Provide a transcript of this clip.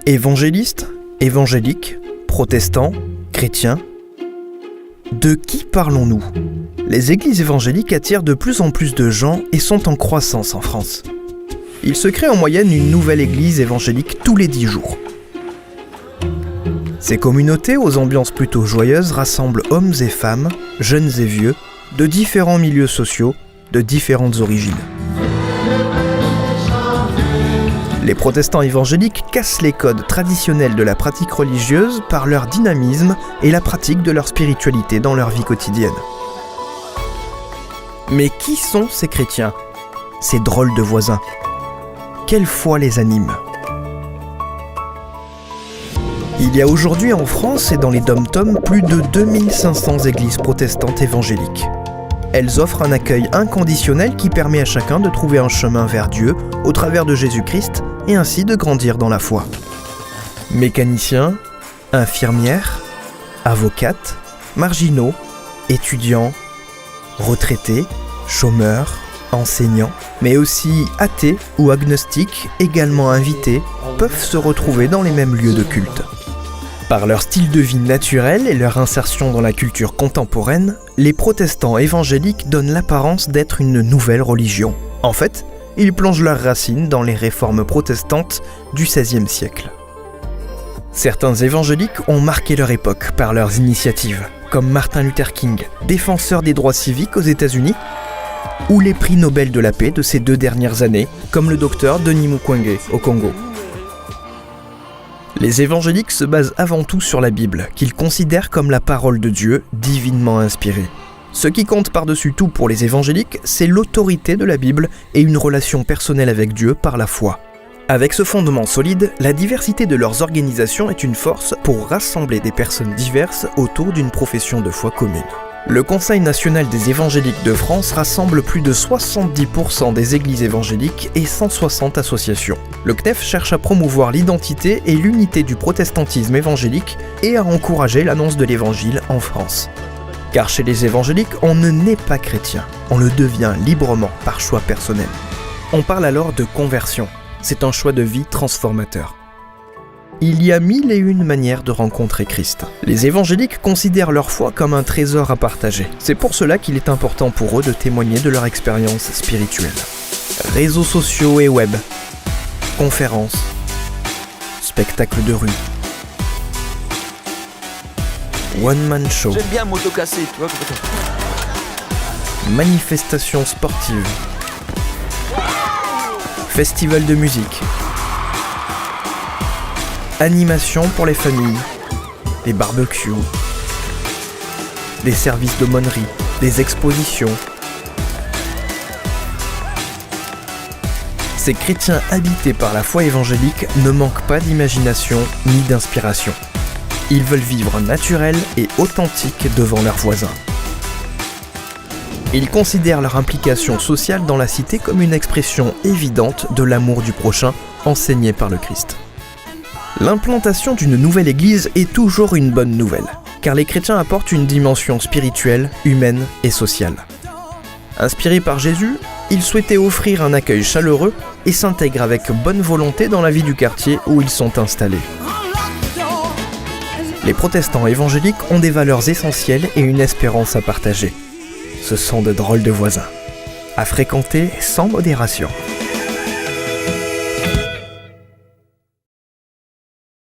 Évangélistes, évangéliques, protestants, chrétiens. De qui parlons-nous ? Les églises évangéliques attirent de plus en plus de gens et sont en croissance en France. Il se crée en moyenne une nouvelle église évangélique tous les 10 jours. Ces communautés aux ambiances plutôt joyeuses rassemblent hommes et femmes, jeunes et vieux, de différents milieux sociaux, de différentes origines. Les protestants évangéliques cassent les codes traditionnels de la pratique religieuse par leur dynamisme et la pratique de leur spiritualité dans leur vie quotidienne. Mais qui sont ces chrétiens ? Ces drôles de voisins ? Quelle foi les anime ? Il y a aujourd'hui en France et dans les dom-toms plus de 2500 églises protestantes évangéliques. Elles offrent un accueil inconditionnel qui permet à chacun de trouver un chemin vers Dieu au travers de Jésus-Christ et ainsi de grandir dans la foi. Mécaniciens, infirmières, avocates, marginaux, étudiants, retraités, chômeurs, enseignants, mais aussi athées ou agnostiques, également invités, peuvent se retrouver dans les mêmes lieux de culte. Par leur style de vie naturel et leur insertion dans la culture contemporaine, les protestants évangéliques donnent l'apparence d'être une nouvelle religion. En fait, ils plongent leurs racines dans les réformes protestantes du XVIe siècle. Certains évangéliques ont marqué leur époque par leurs initiatives, comme Martin Luther King, défenseur des droits civiques aux États-Unis, ou les prix Nobel de la paix de ces 2 dernières années, comme le docteur Denis Mukwege au Congo. Les évangéliques se basent avant tout sur la Bible, qu'ils considèrent comme la parole de Dieu, divinement inspirée. Ce qui compte par-dessus tout pour les évangéliques, c'est l'autorité de la Bible et une relation personnelle avec Dieu par la foi. Avec ce fondement solide, la diversité de leurs organisations est une force pour rassembler des personnes diverses autour d'une profession de foi commune. Le Conseil national des évangéliques de France rassemble plus de 70% des églises évangéliques et 160 associations. Le CNEF cherche à promouvoir l'identité et l'unité du protestantisme évangélique et à encourager l'annonce de l'évangile en France. Car chez les évangéliques, on ne naît pas chrétien, on le devient librement par choix personnel. On parle alors de conversion, c'est un choix de vie transformateur. Il y a 1001 manières de rencontrer Christ. Les évangéliques considèrent leur foi comme un trésor à partager. C'est pour cela qu'il est important pour eux de témoigner de leur expérience spirituelle. Réseaux sociaux et web, conférences, spectacles de rue, one-man show, j'aime bien m'auto-casser, tu vois. Manifestations sportives, festival de musique, animations pour les familles, des barbecues, des services d'aumônerie, des expositions. Ces chrétiens habités par la foi évangélique ne manquent pas d'imagination ni d'inspiration. Ils veulent vivre naturel et authentique devant leurs voisins. Ils considèrent leur implication sociale dans la cité comme une expression évidente de l'amour du prochain enseigné par le Christ. L'implantation d'une nouvelle église est toujours une bonne nouvelle, car les chrétiens apportent une dimension spirituelle, humaine et sociale. Inspirés par Jésus, ils souhaitaient offrir un accueil chaleureux et s'intègrent avec bonne volonté dans la vie du quartier où ils sont installés. Les protestants évangéliques ont des valeurs essentielles et une espérance à partager. Ce sont de drôles de voisins, à fréquenter sans modération.